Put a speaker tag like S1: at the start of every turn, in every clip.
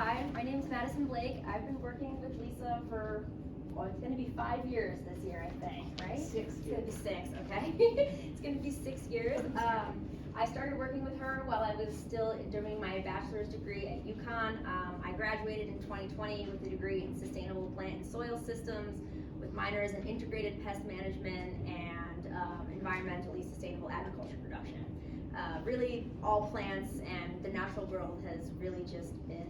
S1: Hi, my name is Madison Blake. I've been working with Lisa for, well, it's gonna be 5 years this year, I think, right?
S2: 6
S1: It's gonna be
S2: years.
S1: 6, okay. It's gonna be 6 years. I started working with her while I was still doing my bachelor's degree at UConn. I graduated in 2020 with a degree in sustainable plant and soil systems with minors in integrated pest management and environmentally sustainable agriculture production. Really, all plants and the natural world has really just been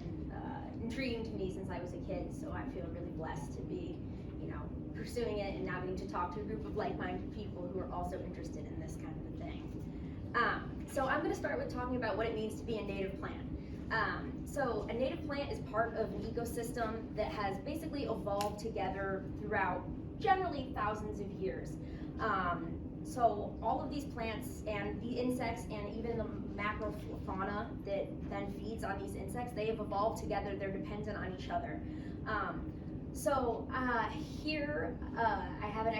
S1: intriguing to me since I was a kid, so I feel really blessed to be, pursuing it and now getting to talk to a group of like-minded people who are also interested in this kind of a thing. So I'm going to start with talking about what it means to be a native plant. So a native plant is part of an ecosystem that has basically evolved together throughout generally thousands of years. So all of these plants and the insects and even the macrofauna that then feeds on these insects, they have evolved together, they're dependent on each other. Here I have an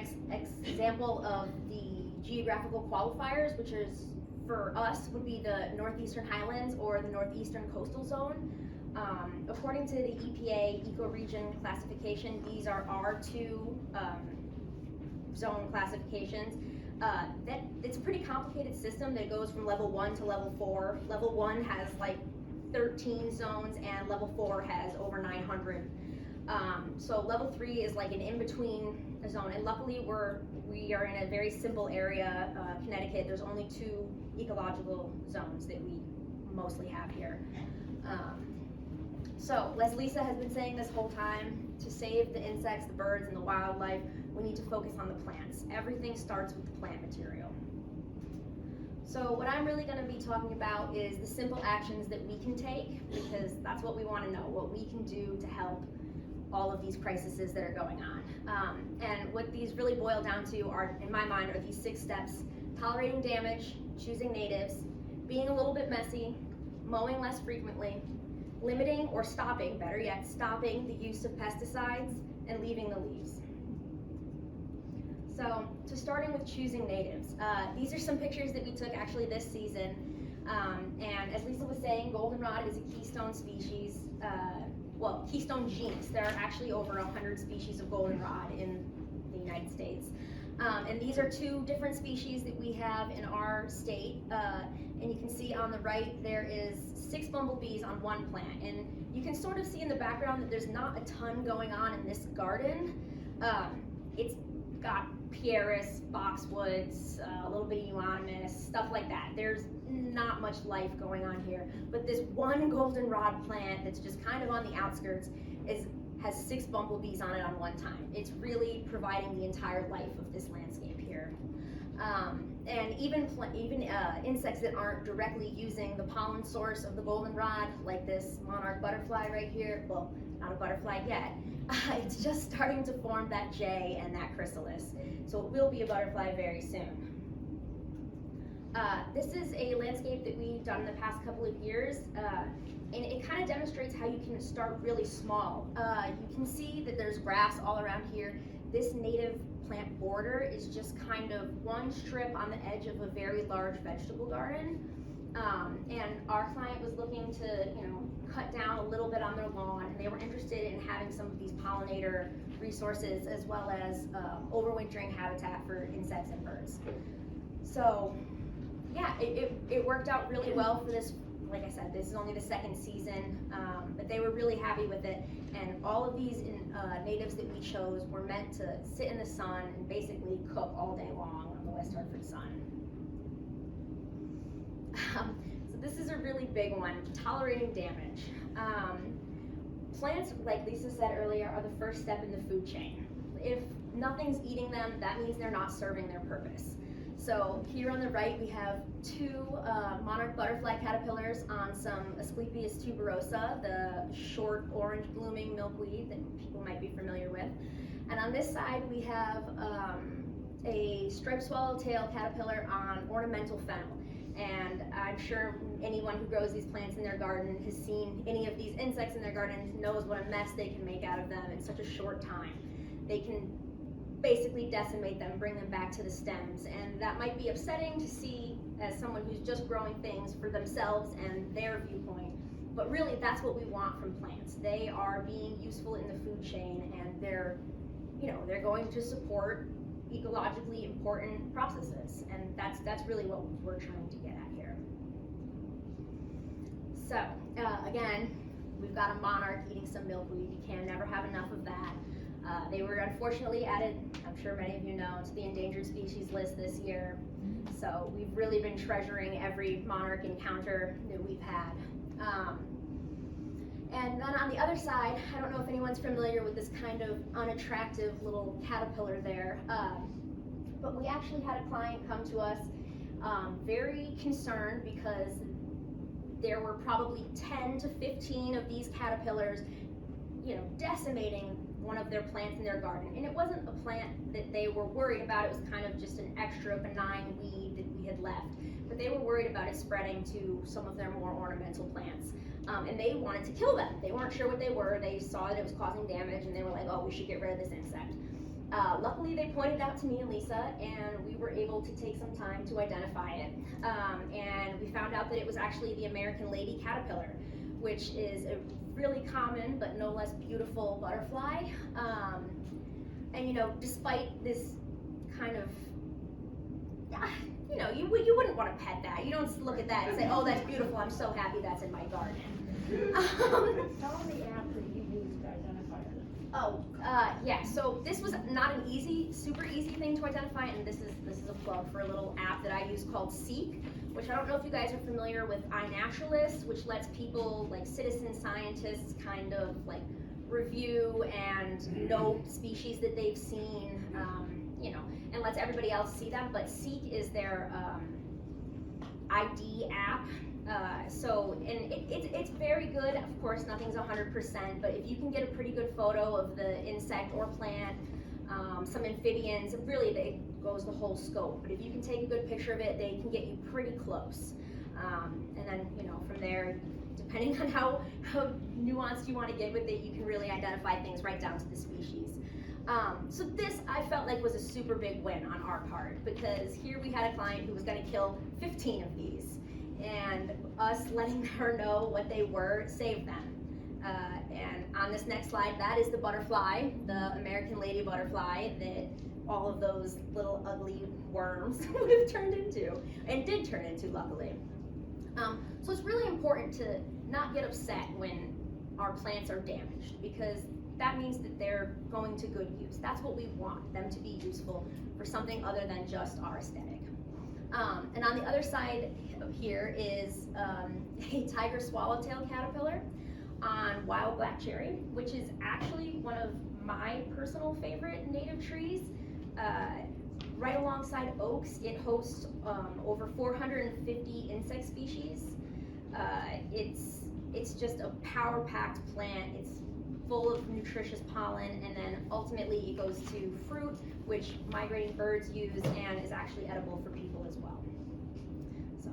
S1: example of the geographical qualifiers, which is for us would be the Northeastern Highlands or the Northeastern Coastal Zone. According to the EPA ecoregion classification, these are R2 zone classifications. It's a pretty complicated system that goes from level 1 to level 4. Level 1 has like 13 zones and level 4 has over 900. So level 3 is like an in-between zone, and luckily we are in a very simple area, Connecticut. There's only 2 ecological zones that we mostly have here. So as Lisa has been saying this whole time, to save the insects, the birds, and the wildlife, we need to focus on the plants. Everything starts with the plant material. So what I'm really going to be talking about is the simple actions that we can take, because that's what we want to know, what we can do to help all of these crises that are going on. And what these really boil down to are, in my mind, are these 6 steps: tolerating damage, choosing natives, being a little bit messy, mowing less frequently, limiting or stopping, better yet, stopping the use of pesticides, and leaving the leaves. So, starting with choosing natives. These are some pictures that we took actually this season. And as Lisa was saying, goldenrod is a keystone species. Keystone genus. There are actually over 100 species of goldenrod in the United States. And these are 2 different species that we have in our state. And you can see on the right there is 6 bumblebees on 1 plant. And you can sort of see in the background that there's not a ton going on in this garden. It's got pieris, boxwoods, a little bit of euonymus, stuff like that. There's not much life going on here. But this one goldenrod plant that's just kind of on the outskirts has 6 bumblebees on it on one time. It's really providing the entire life of this landscape here. And even insects that aren't directly using the pollen source of the goldenrod, like this monarch butterfly right here, well, not a butterfly yet, it's just starting to form that jay and that chrysalis. So it will be a butterfly very soon. This is a landscape that we've done in the past couple of years, and it kind of demonstrates how you can start really small. You can see that there's grass all around here. This native plant border is just kind of one strip on the edge of a very large vegetable garden. And our client was looking to, cut down a little bit on their lawn, and they were interested in having some of these pollinator resources as well as overwintering habitat for insects and birds. So, yeah, it worked out really well for this. Like I said, this is only the 2nd season, but they were really happy with it. And all of these natives that we chose were meant to sit in the sun and basically cook all day long on the West Hartford sun. So this is a really big one, tolerating damage. Plants, like Lisa said earlier, are the first step in the food chain. If nothing's eating them, that means they're not serving their purpose. So here on the right, we have 2 monarch butterfly caterpillars on some Asclepias tuberosa, the short orange blooming milkweed that people might be familiar with. And on this side, we have a striped swallowtail caterpillar on ornamental fennel. And I'm sure anyone who grows these plants in their garden has seen any of these insects in their garden, knows what a mess they can make out of them in such a short time. They can basically decimate them, bring them back to the stems, and that might be upsetting to see as someone who's just growing things for themselves and their viewpoint. But really, that's what we want from plants. They are being useful in the food chain, and they're going to support ecologically important processes, and that's really what we're trying to get at here. So again, we've got a monarch eating some milkweed. You can never have enough of that. They were unfortunately added, I'm sure many of you know, to the endangered species list this year. So we've really been treasuring every monarch encounter that we've had. And then on the other side, I don't know if anyone's familiar with this kind of unattractive little caterpillar there, but we actually had a client come to us very concerned because there were probably 10 to 15 of these caterpillars, decimating one of their plants in their garden. And it wasn't a plant that they were worried about, it was kind of just an extra benign weed that we had left. But they were worried about it spreading to some of their more ornamental plants. And they wanted to kill them. They weren't sure what they were. They saw that it was causing damage, and they were like, oh, we should get rid of this insect. Luckily, they pointed out to me and Lisa, and we were able to take some time to identify it. And we found out that it was actually the American lady caterpillar, which is a really common but no less beautiful butterfly. And despite this kind of, you wouldn't want to pet that. You don't look at that and say, oh, that's beautiful, I'm so happy that's in my garden.
S2: Tell them the app that you used to identify it.
S1: Yeah, so this was not an super easy thing to identify, and this is a plug for a little app that I use called Seek, which I don't know if you guys are familiar with iNaturalist, which lets people, like citizen scientists, kind of like review and note species that they've seen, and lets everybody else see them. But Seek is their ID app. It's very good. Of course, nothing's 100%, but if you can get a pretty good photo of the insect or plant, some amphibians, really it goes the whole scope. But if you can take a good picture of it, they can get you pretty close. And then, from there, depending on how nuanced you want to get with it, you can really identify things right down to the species. So this, I felt like, was a super big win on our part, because here we had a client who was going to kill 15 of these, and us letting her know what they were saved them. And on this next slide, that is the butterfly, the American lady butterfly that all of those little ugly worms would have turned into, and did turn into, luckily. So it's really important to not get upset when our plants are damaged, because that means that they're going to good use. That's what we want, them to be useful for something other than just our aesthetic. And on the other side of here is a tiger swallowtail caterpillar on wild black cherry, which is actually one of my personal favorite native trees. Right alongside oaks, it hosts over 450 insect species. It's just a power-packed plant. It's full of nutritious pollen, and then ultimately it goes to fruit, which migrating birds use and is actually edible for people as well. So,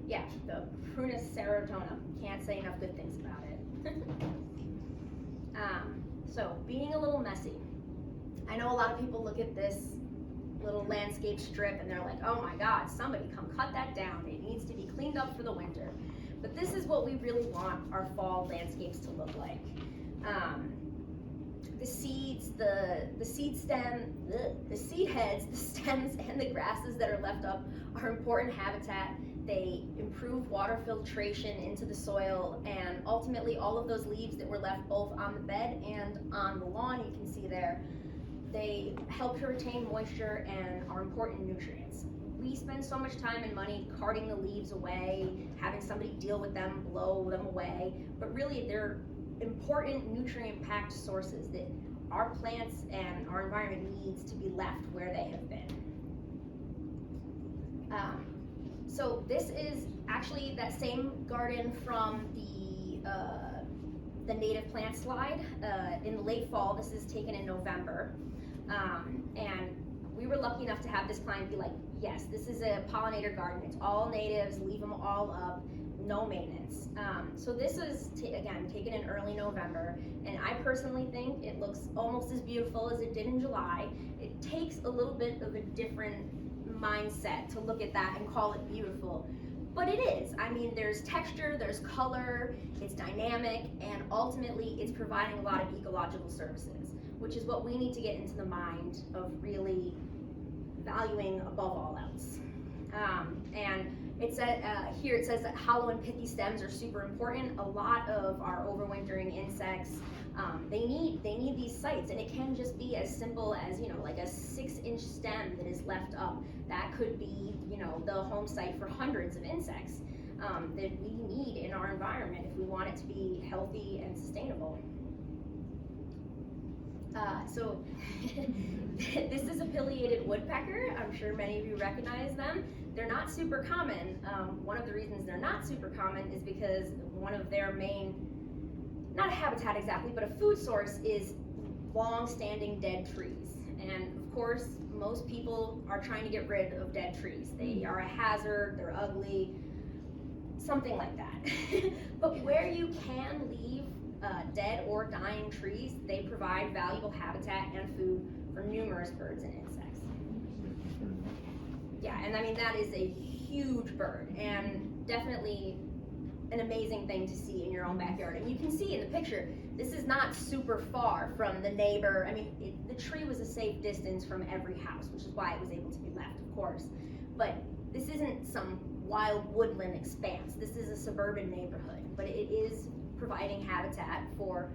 S1: yeah, the Prunus serotina. Can't say enough good things about it. So, being a little messy. I know a lot of people look at this little landscape strip and they're like, oh my God, somebody come cut that down. It needs to be cleaned up for the winter. But this is what we really want our fall landscapes to look like. The seeds, the seed stem, the seed heads, the stems, and the grasses that are left up are important habitat. They improve water filtration into the soil, and ultimately all of those leaves that were left both on the bed and on the lawn, you can see there, they help to retain moisture and are important nutrients. We spend so much time and money carting the leaves away, having somebody deal with them, blow them away, but really they're important nutrient-packed sources that our plants and our environment needs to be left where they have been. So this is actually that same garden from the native plant slide. In the late fall, this is taken in November. And we were lucky enough to have this client be like, yes, this is a pollinator garden. It's all natives, leave them all up, no maintenance. So this is, again, taken in early November, and I personally think it looks almost as beautiful as it did in July. It takes a little bit of a different mindset to look at that and call it beautiful. But it is. I mean, there's texture, there's color, it's dynamic, and ultimately it's providing a lot of ecological services, which is what we need to get into the mind of really valuing above all else. And it said, here it says that hollow and pithy stems are super important. A lot of our overwintering insects, they need these sites, and it can just be as simple as, like a 6-inch stem that is left up. That could be, the home site for hundreds of insects that we need in our environment if we want it to be healthy and sustainable. So this is a pileated woodpecker. I'm sure many of you recognize them. They're not super common. One of the reasons they're not super common is because one of their main, not a habitat exactly, but a food source is long-standing dead trees. And of course, most people are trying to get rid of dead trees. They are a hazard, they're ugly, something like that. But where you can leave dead or dying trees, they provide valuable habitat and food for numerous birds and insects. Yeah, and I mean, that is a huge bird, and definitely an amazing thing to see in your own backyard. And you can see in the picture, this is not super far from the neighbor. I mean, the tree was a safe distance from every house, which is why it was able to be left, of course. But this isn't some wild woodland expanse. This is a suburban neighborhood, but it is providing habitat for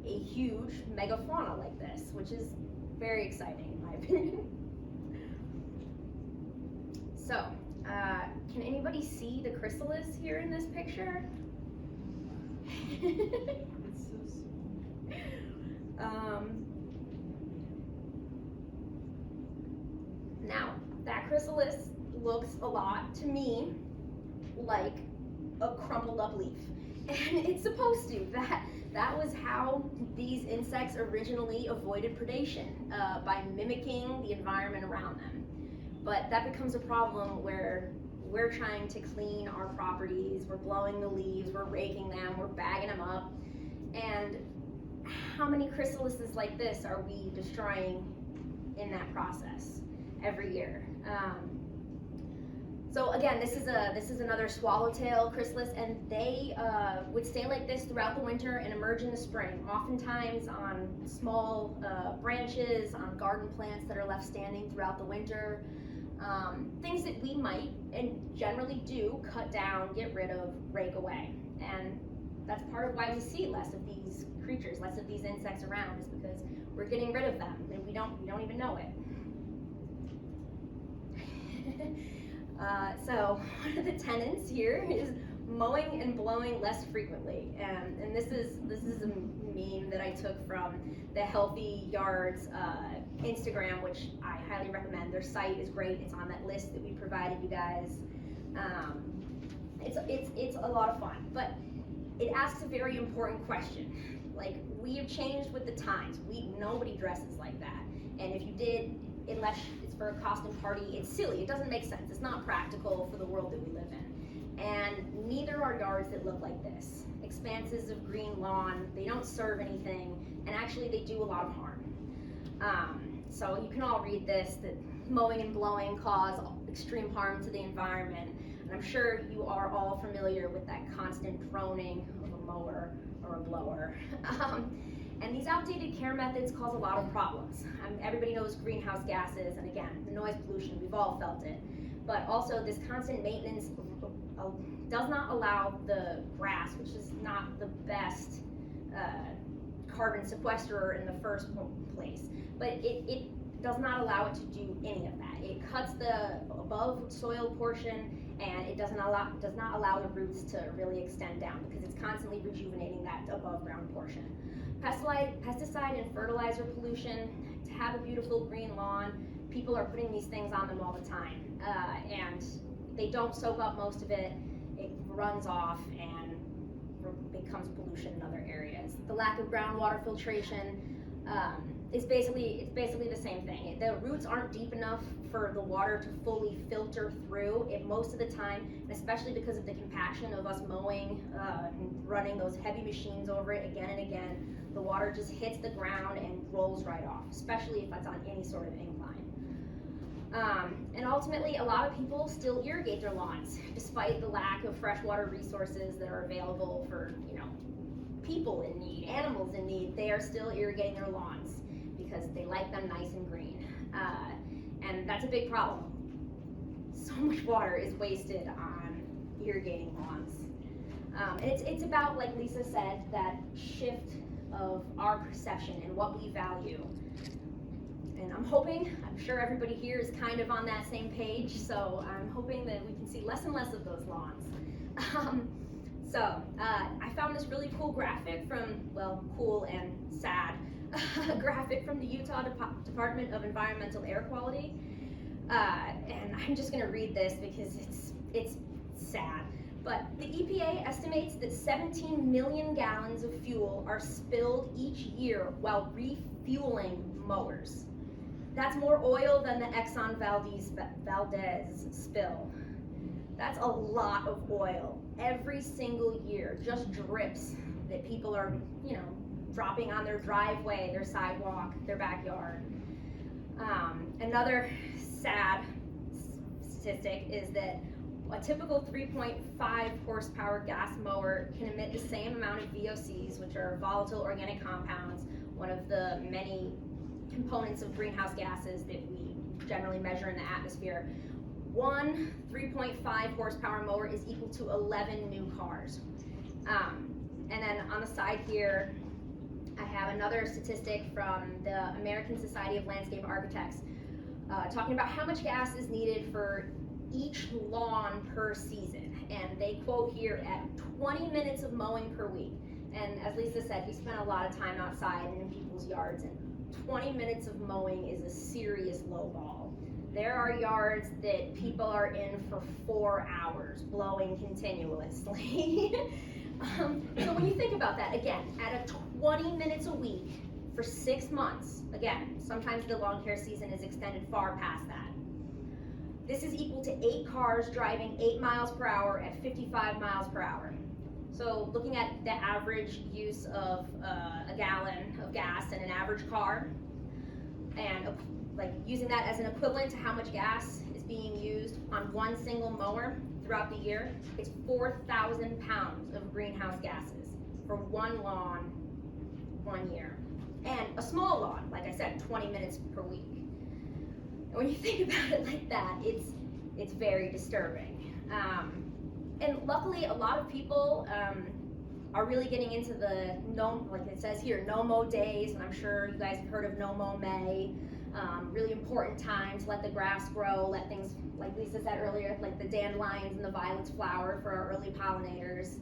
S1: a huge megafauna like this, which is very exciting in my opinion. So, can anybody see the chrysalis here in this picture?
S3: It's so small.
S1: Now, that chrysalis looks a lot to me like a crumpled up leaf. And it's supposed to. That was how these insects originally avoided predation, by mimicking the environment around them. But that becomes a problem where we're trying to clean our properties, we're blowing the leaves, we're raking them, we're bagging them up. And how many chrysalises like this are we destroying in that process every year? So again, this is another swallowtail chrysalis, and they would stay like this throughout the winter and emerge in the spring, oftentimes on small branches, on garden plants that are left standing throughout the winter. Things that we might, and generally do, cut down, get rid of, rake away. And that's part of why we see less of these creatures, less of these insects around, is because we're getting rid of them, and we don't even know it. So one of the tenets here is mowing and blowing less frequently, and this is a meme that I took from the Healthy Yards Instagram, which I highly recommend. Their site is great. It's on that list that we provided you guys. It's a lot of fun, but it asks a very important question. Like, we have changed with the times. Nobody dresses like that, and if you did, unless it's for a costume party, it's silly. It doesn't make sense. It's not practical for the world that we live in. And neither are yards that look like this. Expanses of green lawn, they don't serve anything, and actually they do a lot of harm. So you can all read this, that mowing and blowing cause extreme harm to the environment. And I'm sure you are all familiar with that constant droning of a mower or a blower. And these outdated care methods cause a lot of problems. Everybody knows greenhouse gases, and again, the noise pollution, we've all felt it. But also this constant maintenance does not allow the grass, which is not the best carbon sequesterer in the first place, but it does not allow it to do any of that. It cuts the above soil portion, and it does not allow the roots to really extend down, because it's constantly rejuvenating that above ground portion. Pesticide and fertilizer pollution, to have a beautiful green lawn, people are putting these things on them all the time, and they don't soak up most of it. It runs off and becomes pollution in other areas. The lack of groundwater filtration is basically the same thing. The roots aren't deep enough for the water to fully filter through it most of the time, and especially because of the compaction of us mowing and running those heavy machines over it again and again. The water just hits the ground and rolls right off, especially if it's on any sort of incline. And ultimately, a lot of people still irrigate their lawns, despite the lack of freshwater resources that are available for, people in need, animals in need. They are still irrigating their lawns because they like them nice and green. And that's a big problem. So much water is wasted on irrigating lawns. And it's about, like Lisa said, that shift of our perception and what we value. And I'm sure everybody here is kind of on that same page, so I'm hoping that we can see less and less of those lawns. I found this really cool graphic cool and sad, graphic from the Utah Department of Environmental Air Quality. And I'm just gonna read this because it's sad. But the EPA estimates that 17 million gallons of fuel are spilled each year while refueling mowers. That's more oil than the Exxon Valdez spill. That's a lot of oil every single year, just drips that people are, dropping on their driveway, their sidewalk, their backyard. Another sad statistic is that a typical 3.5 horsepower gas mower can emit the same amount of VOCs, which are volatile organic compounds, one of the many components of greenhouse gases that we generally measure in the atmosphere. One 3.5 horsepower mower is equal to 11 new cars. And then on the side here, I have another statistic from the American Society of Landscape Architects talking about how much gas is needed for each lawn per season. And they quote here at 20 minutes of mowing per week. And as Lisa said, we spent a lot of time outside and in people's yards, and 20 minutes of mowing is a serious low ball. There are yards that people are in for 4 hours, blowing continuously. So when you think about that, again, at a 20 minutes a week for 6 months, again, sometimes the lawn care season is extended far past that. This is equal to 8 cars driving 8 miles per hour at 55 miles per hour. So looking at the average use of a gallon of gas in an average car, and using that as an equivalent to how much gas is being used on one single mower throughout the year, it's 4,000 pounds of greenhouse gases for one lawn, 1 year. And a small lawn, like I said, 20 minutes per week. And when you think about it like that, it's very disturbing. And luckily, a lot of people are really getting into the like it says here, no mow days, and I'm sure you guys have heard of no mow May. Really important time to let the grass grow, let things, like Lisa said earlier, like the dandelions and the violets flower for our early pollinators.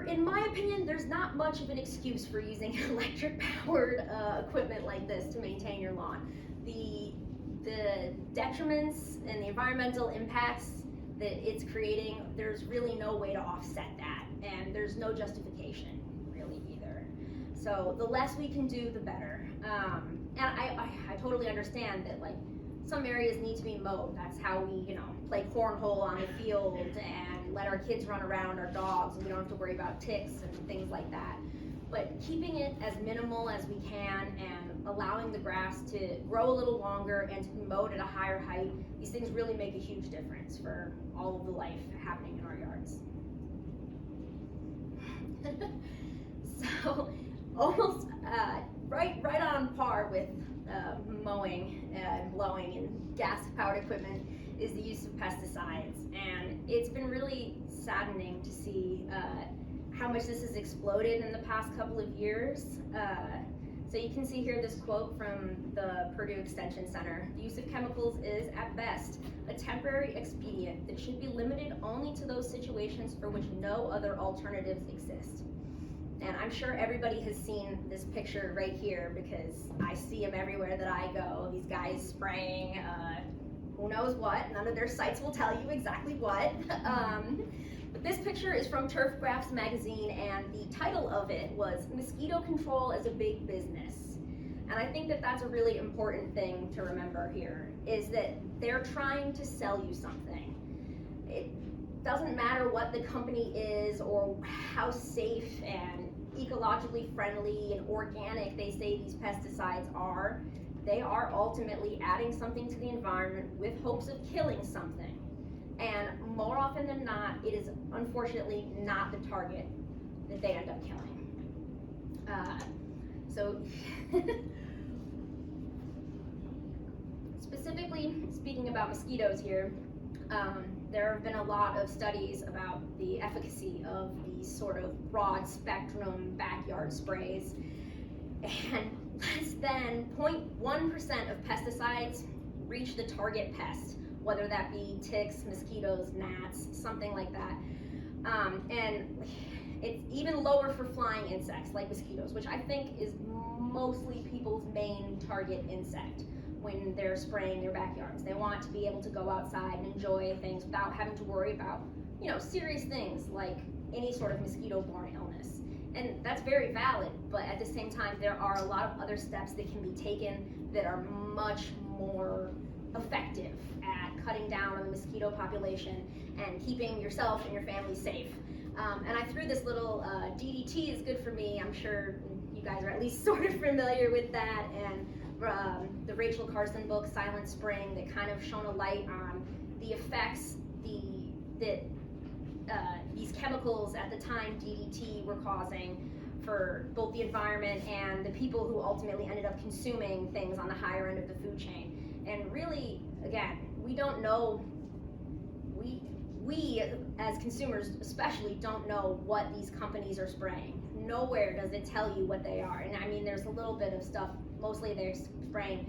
S1: In my opinion, there's not much of an excuse for using electric-powered equipment like this to maintain your lawn. The detriments and the environmental impacts that it's creating, there's really no way to offset that, and there's no justification really either. So the less we can do, the better. And I totally understand that some areas need to be mowed. That's how we play cornhole on the field and let our kids run around, our dogs, and we don't have to worry about ticks and things like that. But keeping it as minimal as we can and allowing the grass to grow a little longer and to be mowed at a higher height, these things really make a huge difference for all of the life happening in our yards. So almost right on par with mowing and blowing and gas-powered equipment is the use of pesticides, and it's been really saddening to see how much this has exploded in the past couple of years. So you can see here this quote from the Purdue Extension Center: "The use of chemicals is, at best, a temporary expedient that should be limited only to those situations for which no other alternatives exist." And I'm sure everybody has seen this picture right here because I see them everywhere that I go. These guys spraying who knows what. None of their sites will tell you exactly what. But this picture is from Turfgraphs magazine, and the title of it was "Mosquito Control as a Big Business." And I think that that's a really important thing to remember here, is that they're trying to sell you something. It doesn't matter what the company is or how safe and ecologically friendly and organic they say these pesticides are. they are ultimately adding something to the environment with hopes of killing something. And more often than not, it is unfortunately not the target that they end up killing. So specifically speaking about mosquitoes here, there have been a lot of studies about the efficacy of these sort of broad spectrum backyard sprays. And less than 0.1% of pesticides reach the target pest, whether that be ticks, mosquitoes, gnats, something like that. And it's even lower for flying insects like mosquitoes, which I think is mostly people's main target insect when they're spraying their backyards. They want to be able to go outside and enjoy things without having to worry about, serious things like any sort of mosquito-borne illness. And that's very valid, but at the same time, there are a lot of other steps that can be taken that are much more effective at cutting down on the mosquito population and keeping yourself and your family safe. And I threw this little DDT is good for me. I'm sure you guys are at least sort of familiar with that. And the Rachel Carson book, Silent Spring, that kind of shone a light on the effects that these chemicals at the time, DDT, were causing for both the environment and the people who ultimately ended up consuming things on the higher end of the food chain. And really, again, we don't know, we as consumers especially don't know what these companies are spraying. Nowhere does it tell you what they are. And I mean, there's a little bit of stuff, mostly they're spraying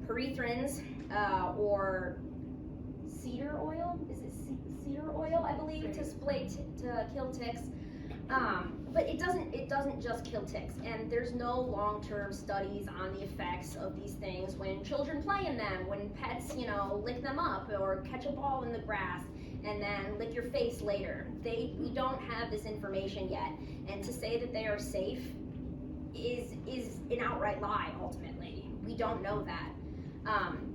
S1: perethrins or cedar oil, is it cedar oil, I believe, to kill ticks. But it doesn't just kill ticks, and there's no long-term studies on the effects of these things when children play in them, when pets, lick them up or catch a ball in the grass and then lick your face later. We don't have this information yet, and to say that they are safe is an outright lie, ultimately. We don't know that.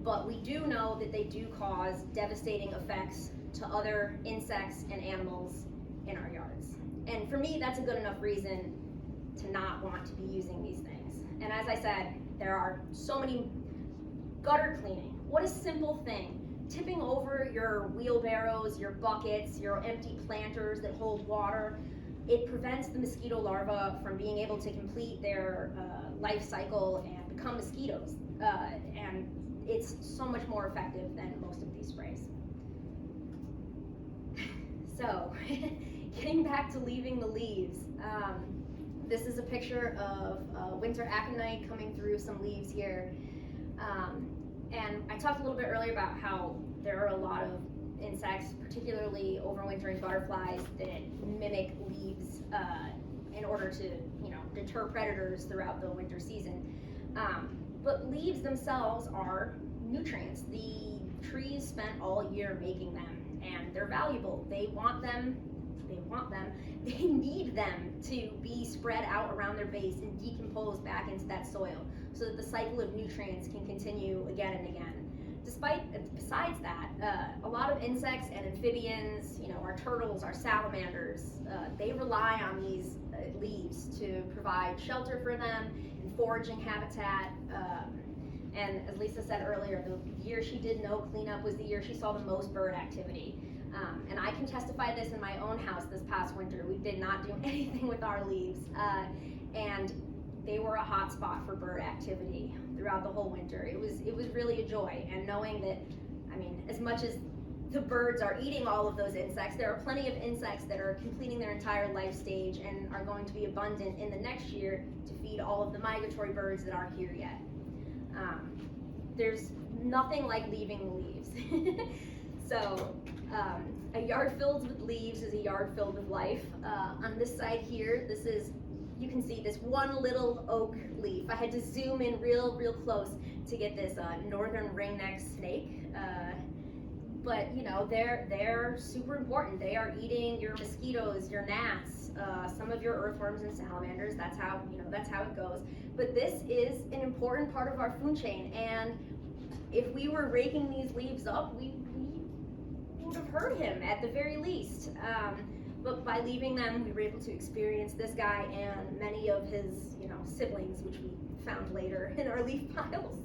S1: But we do know that they do cause devastating effects to other insects and animals in our yards. And for me, that's a good enough reason to not want to be using these things. And as I said, there are so many. Gutter cleaning, what a simple thing. Tipping over your wheelbarrows, your buckets, your empty planters that hold water, it prevents the mosquito larvae from being able to complete their life cycle and become mosquitoes. And it's so much more effective than most of these sprays. So, getting back to leaving the leaves, this is a picture of winter aconite coming through some leaves here. And I talked a little bit earlier about how there are a lot of insects, particularly overwintering butterflies, that mimic leaves in order to, deter predators throughout the winter season. But leaves themselves are nutrients. The trees spent all year making them, and they're valuable. They want them, they need them to be spread out around their base and decompose back into that soil so that the cycle of nutrients can continue again and again. Besides that, a lot of insects and amphibians, our turtles, our salamanders, they rely on these leaves to provide shelter for them and foraging habitat. And as Lisa said earlier, the year she did no cleanup was the year she saw the most bird activity. And I can testify this in my own house this past winter. We did not do anything with our leaves. And they were a hot spot for bird activity throughout the whole winter. It was really a joy. And knowing that, as much as the birds are eating all of those insects, there are plenty of insects that are completing their entire life stage and are going to be abundant in the next year to feed all of the migratory birds that aren't here yet. There's nothing like leaving the leaves. So, a yard filled with leaves is a yard filled with life. On this side here, you can see this one little oak leaf. I had to zoom in real close to get this northern ringneck snake. But they're super important. They are eating your mosquitoes, your gnats, some of your earthworms and salamanders. That's how it goes. But this is an important part of our food chain, and if we were raking these leaves up, we would have hurt him at the very least. But by leaving them, we were able to experience this guy and many of his, siblings, which we found later in our leaf piles.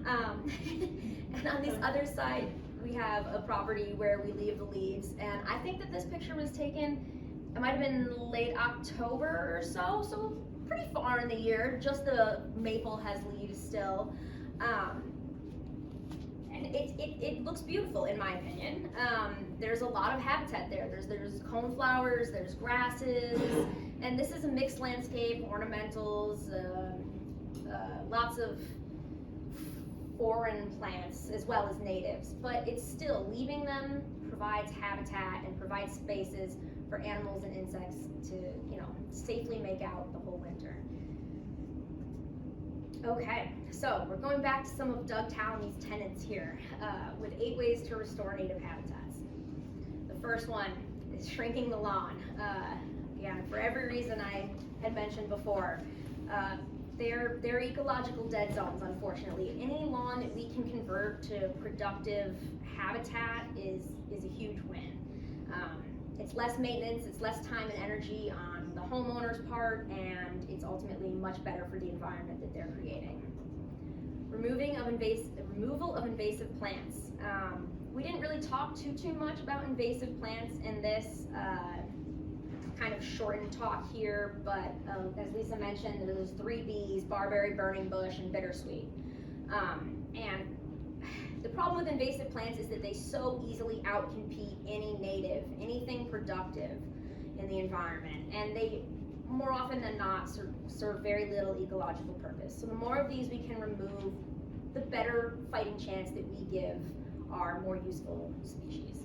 S1: And on this other side, we have a property where we leave the leaves. And I think that this picture was taken, it might have been late October or so pretty far in the year. Just the maple has leaves still. And it looks beautiful in my opinion. There's a lot of habitat there. There's coneflowers, there's grasses, and this is a mixed landscape, ornamentals, lots of foreign plants as well as natives, but it's still leaving them provides habitat and provides spaces for animals and insects to, safely make out the whole winter. Okay, so we're going back to some of Doug Tallamy's tenets here with 8 ways to restore native habitats. The first one is shrinking the lawn. Again, for every reason I had mentioned before, they're ecological dead zones, unfortunately. Any lawn that we can convert to productive habitat is a huge win. It's less maintenance, it's less time and energy on the homeowner's part, and it's ultimately much better for the environment that they're creating. Removal of invasive plants. We didn't really talk too much about invasive plants in this kind of shortened talk here, but as Lisa mentioned, there's 3 Bs: barberry, burning bush, and bittersweet. And the problem with invasive plants is that they so easily outcompete any native, anything productive in the environment, and they more often than not serve very little ecological purpose. So the more of these we can remove, the better fighting chance that we give our more useful species.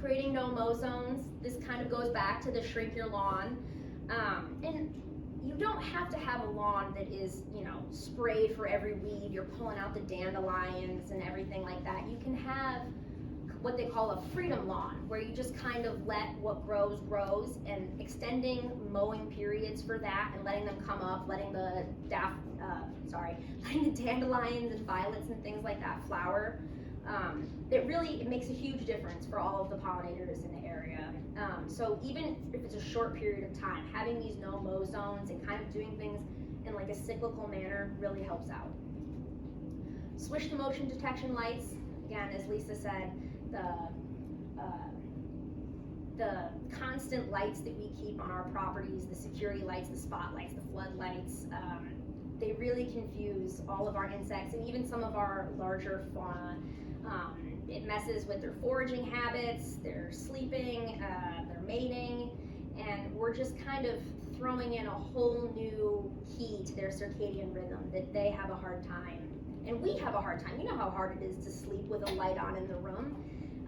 S1: Creating no-mow zones. This kind of goes back to the shrink your lawn. And you don't have to have a lawn that is, sprayed for every weed. You're pulling out the dandelions and everything like that. You can have what they call a freedom lawn, where you just kind of let what grows, and extending mowing periods for that and letting them come up, letting the dandelions and violets and things like that flower. It makes a huge difference for all of the pollinators in the area. So even if it's a short period of time, having these no-mow zones and kind of doing things in like a cyclical manner really helps out. Switch to motion detection lights. Again, as Lisa said, the constant lights that we keep on our properties, the security lights, the spotlights, the floodlights, they really confuse all of our insects and even some of our larger fauna. It messes with their foraging habits, their sleeping, their mating, and we're just kind of throwing in a whole new key to their circadian rhythm that they have a hard time. And we have a hard time. You know how hard it is to sleep with a light on in the room.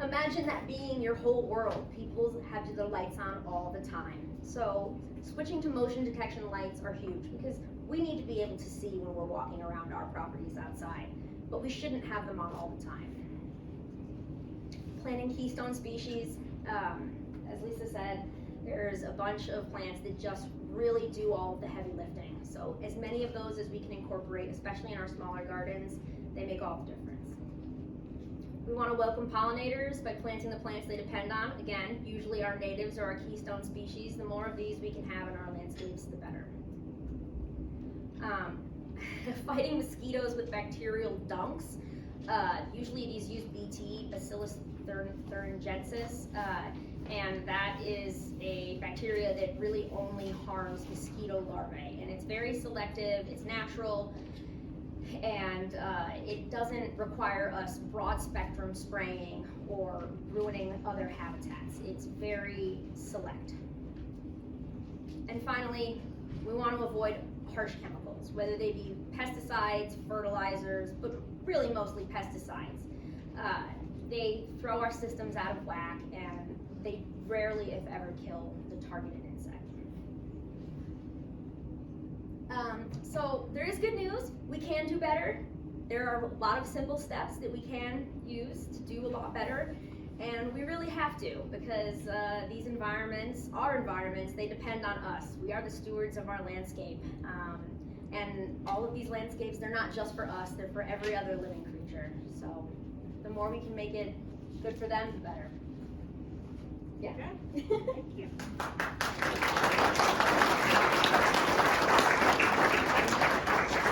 S1: Imagine that being your whole world. People have the lights on all the time. So switching to motion detection lights are huge because we need to be able to see when we're walking around our properties outside, but we shouldn't have them on all the time. Planting keystone species. As Lisa said, there's a bunch of plants that just really do all of the heavy lifting. So as many of those as we can incorporate, especially in our smaller gardens, they make all the difference. We want to welcome pollinators by planting the plants they depend on. Again, usually our natives or our keystone species. The more of these we can have in our landscapes, the better. Fighting mosquitoes with bacterial dunks. Usually these use BT, Bacillus thuringiensis, and that is a bacteria that really only harms mosquito larvae. And it's very selective, it's natural, and it doesn't require us broad spectrum spraying or ruining other habitats. It's very select. And finally, we want to avoid harsh chemicals, whether they be pesticides, fertilizers, but really mostly pesticides. They throw our systems out of whack, and they rarely, if ever, kill the targeted insect. So there is good news. We can do better. There are a lot of simple steps that we can use to do a lot better, and we really have to, because these environments, our environments, they depend on us. We are the stewards of our landscape, and all of these landscapes, they're not just for us, they're for every other living creature. So the more we can make it good for them, the better. Yeah.
S2: Okay. Thank you.